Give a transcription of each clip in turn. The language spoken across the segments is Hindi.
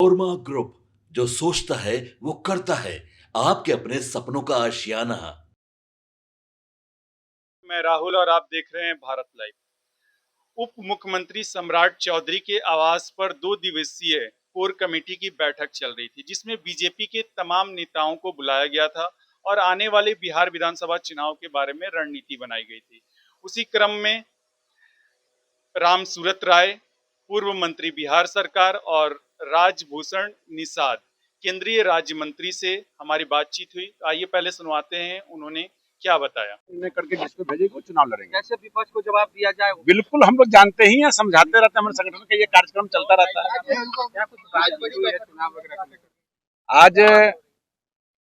कोरमा ग्रुप, जो सोचता है वो करता है। आपके अपने सपनों का आशियाना। मैं राहुल और आप देख रहे हैं भारत लाइव। उप मुख्यमंत्री सम्राट चौधरी के आवास पर 2 दिवसीय कोर कमेटी की बैठक चल रही थी, जिसमें बीजेपी के तमाम नेताओं को बुलाया गया था और आने वाले बिहार विधानसभा चुनाव के बारे में रणनीति बनाई गई थी। उसी क्रम में राम सूरत राय, पूर्व मंत्री बिहार सरकार, और राजभूषण निषाद, केंद्रीय राज्य मंत्री से हमारी बातचीत हुई। आइए पहले सुनवाते हैं उन्होंने क्या बताया। करके जिसको भेजेगी वो चुनाव लड़ेंगे। कैसे विपक्ष को जवाब दिया जाए? बिल्कुल, हम लोग जानते ही हैं, समझाते रहते हैं, हमारे संगठन का ये कार्यक्रम चलता रहता है। क्या कुछ बातचीत हुई है चुनाव वगैरह को लेकर? आज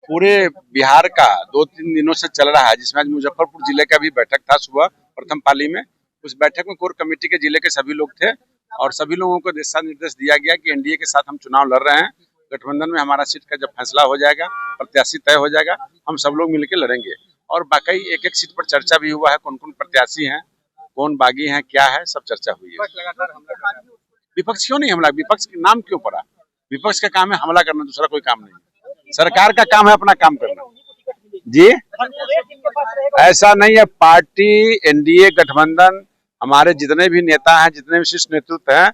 पूरे बिहार का 2-3 दिनों से चल रहा है, जिसमें आज मुजफ्फरपुर जिले का भी बैठक था सुबह प्रथम पाली में। उस बैठक में कोर कमेटी के जिले के सभी लोग थे और सभी लोगों को दिशा निर्देश दिया गया कि एनडीए के साथ हम चुनाव लड़ रहे हैं। गठबंधन में हमारा सीट का जब फैसला हो जाएगा, प्रत्याशी तय हो जाएगा, हम सब लोग मिलकर लड़ेंगे। और बाकी एक एक सीट पर चर्चा भी हुआ है, कौन कौन प्रत्याशी हैं, कौन बागी हैं, क्या है, सब चर्चा हुई है। लगातार हमला कर रहा है। विपक्ष क्यों नहीं हमला? विपक्ष के नाम क्यों पड़ा? विपक्ष का काम है हमला करना, दूसरा कोई काम नहीं। सरकार का काम है अपना काम करना। जी, ऐसा नहीं है। पार्टी, एनडीए, गठबंधन, हमारे जितने भी नेता हैं, जितने भी शीर्ष नेतृत्व हैं,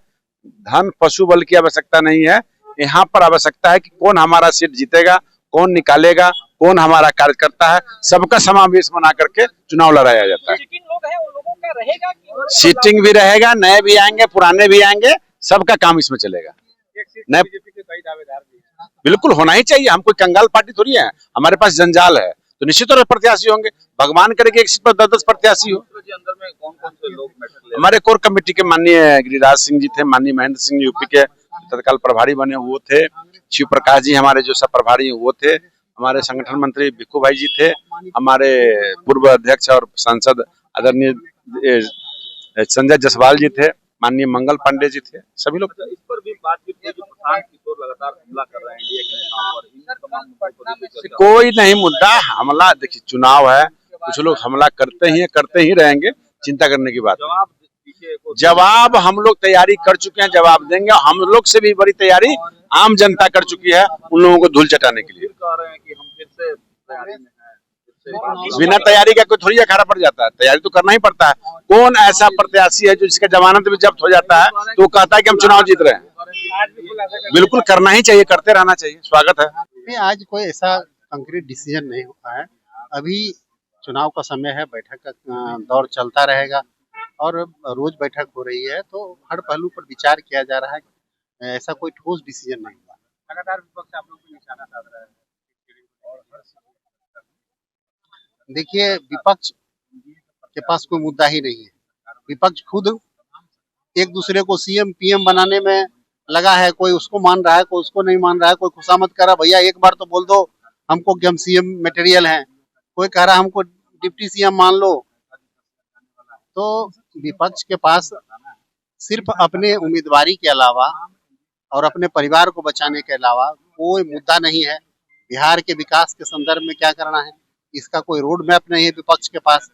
धन पशु बल की आवश्यकता नहीं है। यहाँ पर आवश्यकता है कि कौन हमारा सीट जीतेगा, कौन निकालेगा, कौन हमारा कार्यकर्ता है, सबका समावेश बना करके चुनाव लड़ाया जाता है। लोग हैं उन लोगों का रहेगा कि सीटिंग भी रहेगा, नए भी आएंगे, पुराने भी आएंगे, सबका काम इसमें चलेगा। एक सीट नए बीजेपी के कई दावेदार भी हैं। बिल्कुल होना ही चाहिए। हम कोई कंगाल पार्टी थोड़ी है, हमारे पास जंजाल है तो निश्चित तौर पर प्रत्याशी होंगे। भगवान करे कि एक सीट पर 10-10 प्रत्याशी हो। अंदर में कौन कौन से लोग बैठक ले? हमारे कोर कमेटी के माननीय गिरिराज सिंह जी थे, माननीय महेंद्र सिंह यूपी के तत्काल प्रभारी बने वो थे, शिव प्रकाश जी हमारे जो सब प्रभारी हैं वो थे, हमारे संगठन मंत्री भिक्खू भाई जी थे, हमारे पूर्व अध्यक्ष और सांसद आदरणीय संजय जायसवाल जी थे, माननीय मंगल पांडे जी थे, सभी लोग। इस पर भी बातचीत हुई जो प्रशांत किशोर लगातार हमला कर रहे हैं एनडीए के नेताओं पर। इन तमाम मुद्दों को लेकर चर्चा कोई नहीं मुद्दा हमला। देखिए, चुनाव है, कुछ लोग हमला करते ही रहेंगे, चिंता करने की बात नहीं। जवाब पीछे को जवाब हम लोग तैयारी कर चुके हैं, जवाब देंगे। हम लोग से भी बड़ी तैयारी आम जनता कर चुकी है उन लोगों को धूल चटाने के लिए। कह रहे हैं कि हम फिर से तैयारी में हैं, फिर से बिना तैयारी का कोई थोड़ी अखाड़ा पड़ जाता है, तैयारी तो करना ही पड़ता है। कौन ऐसा प्रत्याशी है जो जिसका जमानत भी जब्त हो जाता है तो वो कहता है कि हम चुनाव जीत रहे हैं? बिल्कुल करना ही चाहिए, करते रहना चाहिए, स्वागत है। नहीं, आज कोई ऐसा कंक्रीट डिसीजन नहीं हुआ है। अभी चुनाव का समय है, बैठक का दौर चलता रहेगा और रोज बैठक हो रही है, तो हर पहलू पर विचार किया जा रहा है। ऐसा कोई ठोस डिसीजन नहीं हुआ। लगातार विपक्ष आप लोग को निशाना साध रहा है। देखिए, विपक्ष के पास कोई मुद्दा ही नहीं है। विपक्ष खुद एक दूसरे को सीएम पीएम बनाने में लगा है। कोई उसको मान रहा है, कोई उसको नहीं मान रहा है। कोई खुशामद कर रहा, भैया एक बार तो बोल दो हमको कि हम सीएम मटेरियल हैं। कोई कह रहा हमको डिप्टी सीएम मान लो। तो विपक्ष के पास सिर्फ अपने उम्मीदवारी के अलावा और अपने परिवार को बचाने के अलावा कोई मुद्दा नहीं है। बिहार के विकास के संदर्भ में क्या करना है, इसका कोई रोड मैप नहीं है विपक्ष के पास।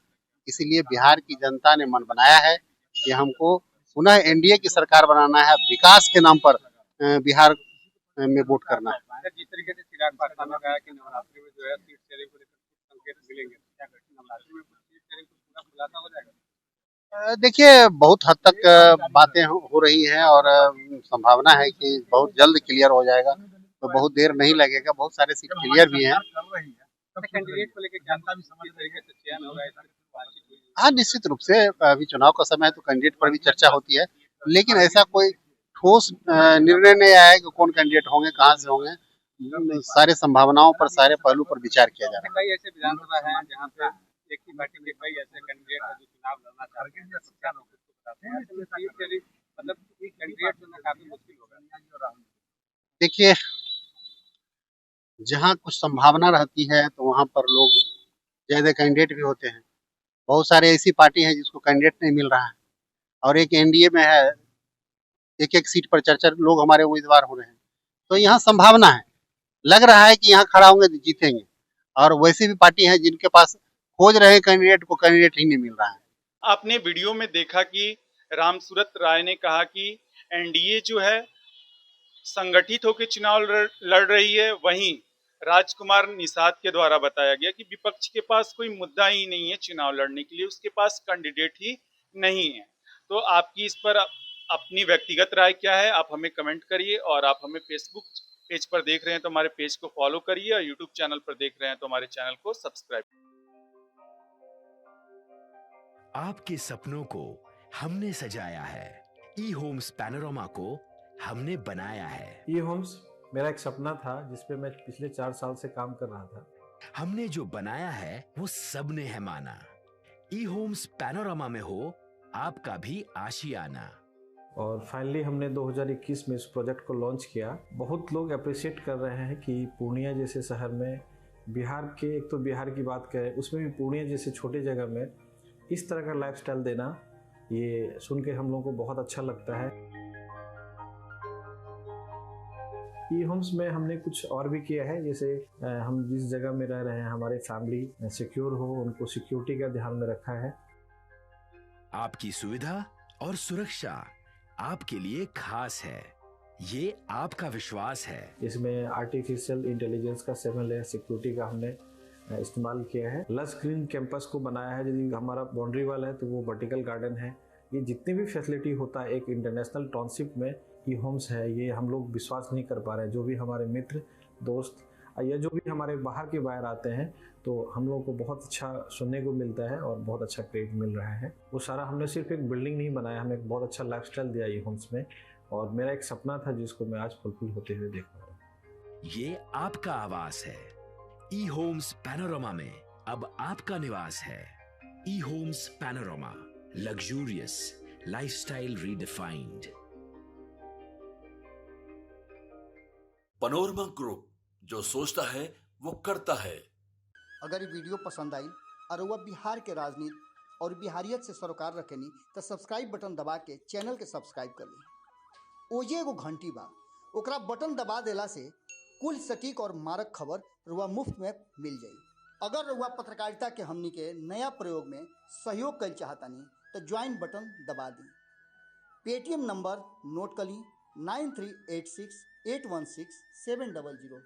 इसीलिए बिहार की जनता ने मन बनाया है कि हमको पुनः एनडीए की सरकार बनाना है, विकास के नाम पर बिहार में वोट करना है। जिस तरीके से चिराग पासवान ने कहा कि नवरात्रि में जो है सीट शेयरिंग को लेकर संकेत मिलेंगे, क्या करेंगे? नवरात्रि में सीट शेयरिंग को पूरा खुलासा हो जाएगा? देखिए, बहुत हद तक बातें हो रही हैं और संभावना है कि बहुत जल्द क्लियर हो जाएगा, तो बहुत देर नहीं लगेगा। बहुत सारे सीट क्लियर भी हैं। कैंडिडेट को लेकर क्या किस तरीके से चयन होगा, इस तरीके से बातचीत हुई? हाँ, निश्चित रूप से अभी चुनाव का समय है तो कैंडिडेट पर भी चर्चा होती है, लेकिन ऐसा कोई ठोस निर्णय नहीं आया है कि कौन कैंडिडेट होंगे, कहाँ से होंगे। सारे संभावनाओं पर, सारे पहलू पर विचार किया जा रहा है। कई ऐसे विधानसभा हैं जहाँ पे एक ही पार्टी के कई ऐसे कैंडिडेट हैं जो चुनाव लड़ना चाहते हैं, क्या लोग उसको बताते हैं? ऐसे में सीट शेयरिंग मतलब एक कैंडिडेट चुनना काफी मुश्किल होगा। देखिए, जहाँ कुछ संभावना रहती है तो वहाँ पर लोग ज्यादा कैंडिडेट भी होते हैं। बहुत सारे ऐसी पार्टी है जिसको कैंडिडेट नहीं मिल रहा है और एक एनडीए में है, एक एक सीट पर चर्चा लोग हमारे उम्मीदवार हो रहे हैं। तो यहाँ संभावना है, लग रहा है कि यहाँ खड़ा होंगे तो जीतेंगे। और वैसी भी पार्टी है जिनके पास खोज रहे हैं कैंडिडेट को, कैंडिडेट ही नहीं मिल रहा है। आपने वीडियो में देखा कि राम सूरत राय ने कहा कि एनडीए जो है संगठित होकर चुनाव लड़ रही है, वहीं राजकुमार निषाद के द्वारा बताया गया कि विपक्ष के पास कोई मुद्दा ही नहीं है चुनाव लड़ने के लिए, उसके पास कैंडिडेट ही नहीं है। तो आपकी इस पर अपनी व्यक्तिगत राय क्या है, आप हमें कमेंट करिए। और आप हमें फेसबुक पेज पर देख रहे हैं तो हमारे पेज को फॉलो करिए, और यूट्यूब चैनल पर देख रहे हैं तो हमारे चैनल को सब्सक्राइब। आपके सपनों को हमने सजाया है, ई होम्स पैनोरमा को हमने बनाया है। ई होम्स मेरा एक सपना था जिस पे मैं पिछले 4 साल से काम कर रहा था। हमने जो बनाया है वो सबने है माना। ई होम्स पैनोरमा में हो आपका भी आशियाना। और फाइनली हमने 2021 में इस प्रोजेक्ट को लॉन्च किया। बहुत लोग अप्रिशिएट कर रहे हैं कि पूर्णिया जैसे शहर में, बिहार के, एक तो बिहार की बात करें उसमें भी पूर्णिया जैसे छोटे जगह में इस तरह का लाइफस्टाइल देना, ये सुन के हम लोगों को बहुत अच्छा लगता है। ई होम्स में हमने कुछ और भी किया है, जैसे हम जिस जगह में रह रहे हैं हमारे फैमिली सिक्योर हो, उनको सिक्योरिटी का ध्यान में रखा है। आपकी सुविधा और सुरक्षा आपके लिए खास है, ये आपका विश्वास है। इसमें आर्टिफिशियल इंटेलिजेंस का 7 लेयर सिक्योरिटी का हमने इस्तेमाल किया है। लस ग्रीन कैंपस को बनाया है, यदि हमारा बाउंड्री वाल है तो वो वर्टिकल गार्डन है। ये जितनी भी फैसिलिटी होता है एक इंटरनेशनल टाउनशिप में ई होम्स है, ये हम लोग विश्वास नहीं कर पा रहे हैं। जो भी हमारे मित्र दोस्त या जो भी हमारे बाहर के बाहर आते हैं तो हम लोगों को बहुत अच्छा सुनने को मिलता है और बहुत अच्छा क्रेडिट मिल रहा है। वो सारा हमने सिर्फ एक बिल्डिंग नहीं बनाया, हमें एक बहुत अच्छा लाइफस्टाइल दिया ई होम्स में, और मेरा एक सपना था जिसको मैं आज फुलफिल होते हुए देख पा रहा हूँ। ये आपका आवास है। ई होम्स पैनोरमा में अब आपका निवास है। E Homes Panorama, luxurious lifestyle redefined. Panorama group, जो सोचता है वो करता है। अगर ये वीडियो पसंद आई और वह बिहार के राजनीति और बिहारियत से सरोकार रखेनी तो सब्सक्राइब बटन दबा के चैनल के सब्सक्राइब कर ली। ओजे एगो घंटी बा, ओकरा बटन दबा देला से कुल सटीक और मारक खबर रुआ मुफ्त में मिल जाई। अगर रुआ पत्रकारिता के हमनी के नया प्रयोग में सहयोग कर चाहतानी तो ज्वाइन बटन दबा दी। पेटीएम नंबर नोट कर ली 9386 816 700।